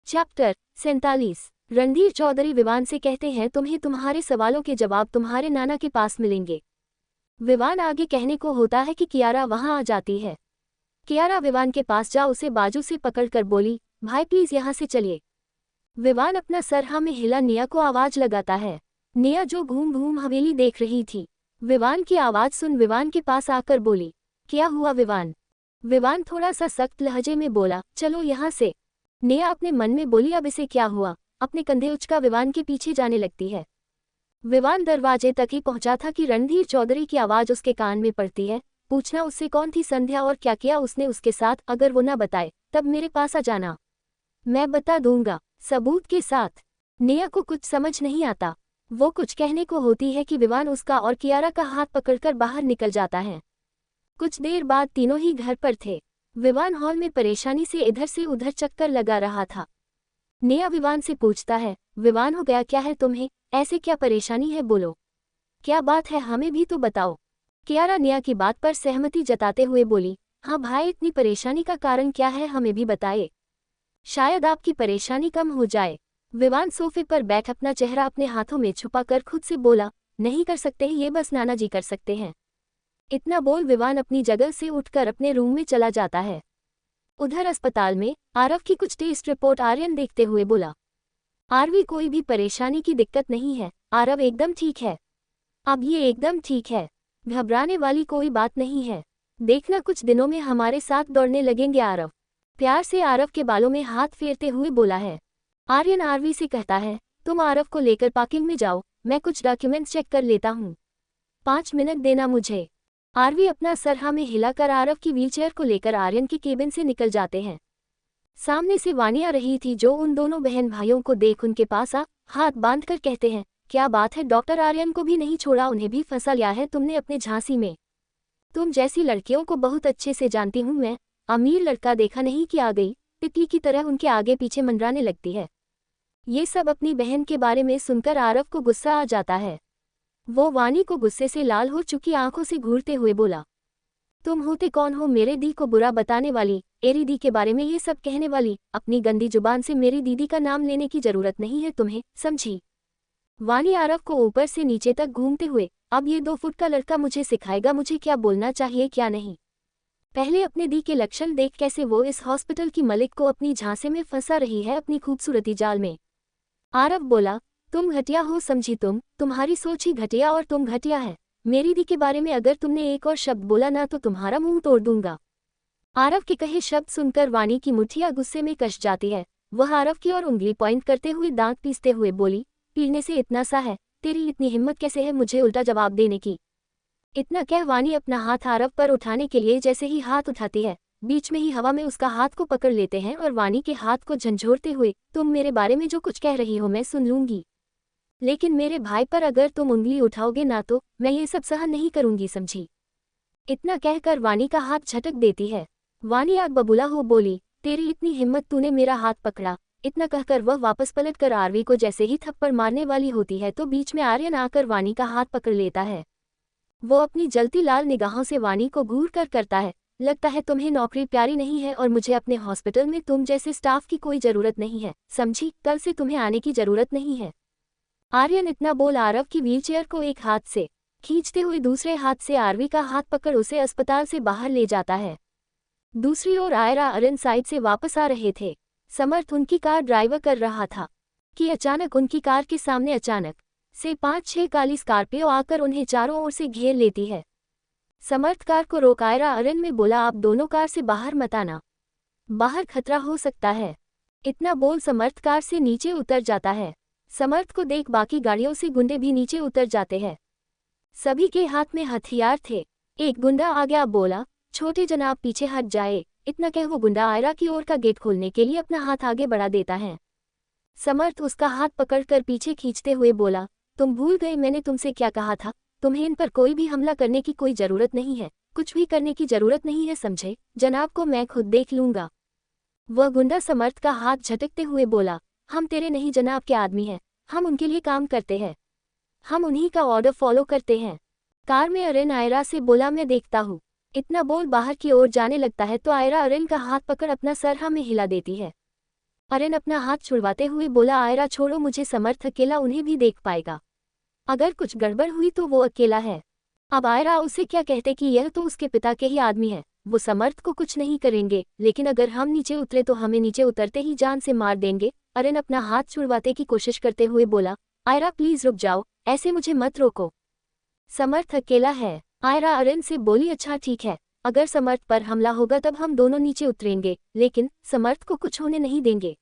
Chapter 47। Randhir Chaudhary Vivaan से कहते हैं तुम्हें तुम्हारे सवालों के जवाब तुम्हारे नाना के पास मिलेंगे। विवान आगे कहने को होता है कि कियारा वहां आ जाती है। कियारा विवान के पास जा उसे बाजू से पकड़कर बोली, भाई प्लीज यहाँ से चलिए। विवान अपना सर हाँ में हिला निया को आवाज लगाता है। निया जो घूम घूम हवेली देख रही थी, विवान की आवाज सुन विवान के पास आकर बोली, क्या हुआ विवान? विवान थोड़ा सा सख्त लहजे में बोला, चलो यहाँ से। निया अपने मन में बोली, अब इसे क्या हुआ? अपने कंधे उचका विवान के पीछे जाने लगती है। विवान दरवाजे तक ही पहुंचा था कि रणधीर चौधरी की आवाज उसके कान में पड़ती है, पूछना उससे कौन थी संध्या और क्या किया उसने उसके साथ, अगर वो ना बताए तब मेरे पास आ जाना, मैं बता दूंगा सबूत के साथ। निया को कुछ समझ नहीं आता। वो कुछ कहने को होती है कि विवान उसका और कियारा का हाथ पकड़कर बाहर निकल जाता है। कुछ देर बाद तीनों ही घर पर थे। विवान हॉल में परेशानी से इधर से उधर चक्कर लगा रहा था। निया विवान से पूछता है, विवान हो गया क्या है तुम्हें? ऐसे क्या परेशानी है, बोलो क्या बात है, हमें भी तो बताओ। कियारा निया की बात पर सहमति जताते हुए बोली, हाँ भाई, इतनी परेशानी का कारण क्या है, हमें भी बताए, शायद आपकी परेशानी कम हो जाए। विवान सोफे पर बैठ अपना चेहरा अपने हाथों में छुपाकर खुद से बोला, नहीं कर सकते, ये बस नाना जी कर सकते हैं। इतना बोल विवान अपनी जगह से उठकर अपने रूम में चला जाता है। उधर अस्पताल में आरव की कुछ टेस्ट रिपोर्ट आर्यन देखते हुए बोला, आरवी कोई भी परेशानी की दिक्कत नहीं है, आरव एकदम ठीक है। अब ये एकदम ठीक है, घबराने वाली कोई बात नहीं है, देखना कुछ दिनों में हमारे साथ दौड़ने लगेंगे आरव। प्यार से आरव के बालों में हाथ फेरते हुए बोला है। आर्यन आरवी से कहता है, तुम आरव को लेकर पार्किंग में जाओ, मैं कुछ डॉक्यूमेंट्स चेक कर लेता हूँ, 5 मिनट देना मुझे। आरवी अपना सर हाँ में हिलाकर आरव की व्हीलचेयर को लेकर आर्यन के केबिन से निकल जाते हैं। सामने से वानी आ रही थी, जो उन दोनों बहन भाइयों को देख उनके पास आ हाथ बांधकर कहते हैं, क्या बात है डॉक्टर, आर्यन को भी नहीं छोड़ा, उन्हें भी फंसा लिया है तुमने अपने झांसी में। तुम जैसी लड़कियों को बहुत अच्छे से जानती हूँ मैं, अमीर लड़का देखा नहीं कि आ गई, तितली की तरह उनके आगे पीछे मंडराने लगती है। ये सब अपनी बहन के बारे में सुनकर आरव को गुस्सा आ जाता है। वो वानी को गुस्से से लाल हो चुकी आंखों से घूरते हुए बोला, तुम होते कौन हो मेरे दी को बुरा बताने वाली, एरी दी के बारे में ये सब कहने वाली? अपनी गंदी जुबान से मेरी दीदी का नाम लेने की जरूरत नहीं है तुम्हें, समझी? वानी आरव को ऊपर से नीचे तक घूमते हुए, अब ये 2 फुट का लड़का मुझे सिखाएगा मुझे क्या बोलना चाहिए क्या नहीं। पहले अपने दी के लक्षण देख कैसे वो इस हॉस्पिटल की मलिक को अपनी झांसे में फंसा रही है, अपनी खूबसूरती जाल में। आरव बोला, तुम घटिया हो, समझी? तुम्हारी सोच ही घटिया और तुम घटिया है। मेरी दी के बारे में अगर तुमने एक और शब्द बोला ना तो तुम्हारा मुंह तोड़ दूंगा। आरव के कहे शब्द सुनकर वानी की मुठिया गुस्से में कस जाती है। वह आरव की ओर उंगली पॉइंट करते हुए दांत पीसते हुए बोली, पीने से इतना सा है, तेरी इतनी हिम्मत कैसे है मुझे उल्टा जवाब देने की? इतना कह वानी अपना हाथ आरव पर उठाने के लिए जैसे ही हाथ उठाती है, बीच में ही हवा में उसका हाथ को पकड़ लेते हैं और वानी के हाथ को झंझोरते हुए, तुम मेरे बारे में जो कुछ कह रही हो मैं सुन लूंगी, लेकिन मेरे भाई पर अगर तुम उंगली उठाओगे ना तो मैं ये सब सहन नहीं करूंगी, समझी? इतना कहकर वानी का हाथ झटक देती है। वानी आग बबूला हो बोली, तेरी इतनी हिम्मत, तूने मेरा हाथ पकड़ा? इतना कहकर वह वापस पलटकर आरवी को जैसे ही थप्पड़ मारने वाली होती है तो बीच में आर्यन आकर वानी का हाथ पकड़ लेता है। वो अपनी जलती लाल निगाहों से वानी को घूर कर करता है, लगता है तुम्हें नौकरी प्यारी नहीं है और मुझे अपने हॉस्पिटल में तुम जैसे स्टाफ की कोई जरूरत नहीं है, समझी? कल से तुम्हें आने की जरूरत नहीं है। आर्यन इतना बोल आरव की व्हीलचेयर को एक हाथ से खींचते हुए दूसरे हाथ से आरवी का हाथ पकड़ उसे अस्पताल से बाहर ले जाता है। दूसरी ओर आयरा अरन साइड से वापस आ रहे थे। समर्थ उनकी कार ड्राइवर कर रहा था कि अचानक उनकी कार के सामने अचानक से 5-6 काली स्कॉर्पियो आकर उन्हें चारों ओर से घेर लेती है। समर्थ कार को रोक आयरा अरन में बोला, आप दोनों कार से बाहर मत आना, बाहर खतरा हो सकता है। इतना बोल समर्थ कार से नीचे उतर जाता है। समर्थ को देख बाकी गाड़ियों से गुंडे भी नीचे उतर जाते हैं। सभी के हाथ में हथियार थे। एक गुंडा आ गया, बोला, छोटे जनाब पीछे हट जाए। इतना कह वो गुंडा आयरा की ओर का गेट खोलने के लिए अपना हाथ आगे बढ़ा देता है। समर्थ उसका हाथ पकड़कर पीछे खींचते हुए बोला, तुम भूल गए मैंने तुमसे क्या कहा था? तुम्हें इन पर कोई भी हमला करने की कोई जरूरत नहीं है, कुछ भी करने की जरूरत नहीं है, समझे? जनाब को मैं खुद देख लूंगा। वह गुंडा समर्थ का हाथ झटकते हुए बोला, हम तेरे नहीं जनाब के आदमी हैं, हम उनके लिए काम करते हैं, हम उन्हीं का ऑर्डर फॉलो करते हैं। कार में अरन आयरा से बोला, मैं देखता हूँ। इतना बोल बाहर की ओर जाने लगता है तो आयरा अरन का हाथ पकड़ अपना सर हाँ में हिला देती है। अरन अपना हाथ छुड़वाते हुए बोला, आयरा छोड़ो मुझे, समर्थ अकेला उन्हें भी देख पाएगा। अगर कुछ गड़बड़ हुई तो वो अकेला है। अब आयरा उसे क्या कहते कि यह तो उसके पिता के ही आदमी है, वो समर्थ को कुछ नहीं करेंगे, लेकिन अगर हम नीचे उतरे तो हमें नीचे उतरते ही जान से मार देंगे। अरन अपना हाथ छुड़वाते की कोशिश करते हुए बोला, आयरा प्लीज रुक जाओ, ऐसे मुझे मत रोको, समर्थ अकेला है। आयरा अरन से बोली, अच्छा ठीक है, अगर समर्थ पर हमला होगा तब हम दोनों नीचे उतरेंगे, लेकिन समर्थ को कुछ होने नहीं देंगे।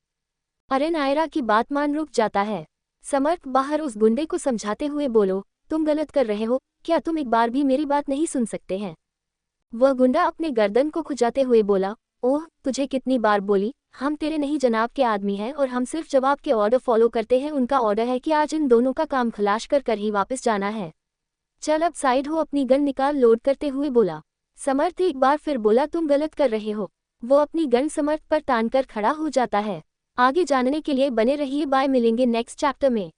अरन आयरा की बात मान रुक जाता है। समर्थ बाहर उस गुंडे को समझाते हुए बोलो, तुम गलत कर रहे हो, क्या तुम एक बार भी मेरी बात नहीं सुन सकते हैं। वह गुंडा अपने गर्दन को खुजाते हुए बोला, ओह तुझे कितनी बार बोली, हम तेरे नहीं जनाब के आदमी हैं और हम सिर्फ जवाब के ऑर्डर फॉलो करते हैं। उनका ऑर्डर है कि आज इन दोनों का काम खलाश कर ही वापस जाना है। चल अब साइड हो, अपनी गन निकाल, लोड करते हुए बोला। समर्थ एक बार फिर बोला, तुम गलत कर रहे हो। वो अपनी गन समर्थ पर तान कर खड़ा हो जाता है। आगे जानने के लिए बने रहिए, बाय, मिलेंगे नेक्स्ट चैप्टर में।